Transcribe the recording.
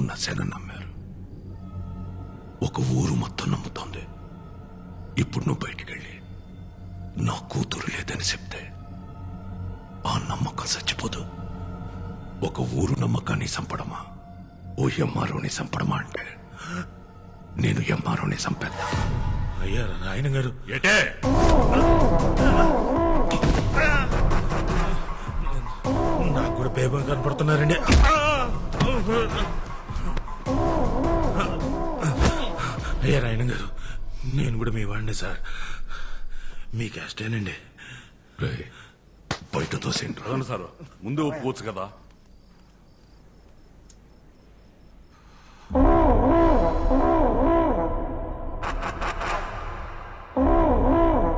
నా సేన నమ్మారు. ఒక ఊరు మొత్తం నమ్ముతోంది. ఇప్పుడు నువ్వు బయటికెళ్ళి నా కూతురు లేదని చెప్తే ఆ నమ్మకం చచ్చిపోదు. ఒక ఊరు నమ్మకాన్ని చంపడమా, ఓ ఎంఆర్ఓని చంపడమా అంటే నేను ఎంఆర్ఓని చంపేద్దా. అయ్యా నాయన గారు ఏటే నాకు కూడా పేపర్ కనపడుతున్నారండి. అయ్యా నాయన గారు నేను కూడా మీ వాడిని సార్, మీ క్యాస్టేనండి. బయట తోసేంటి సార్ ముందు ఒప్పుకోవచ్చు కదా.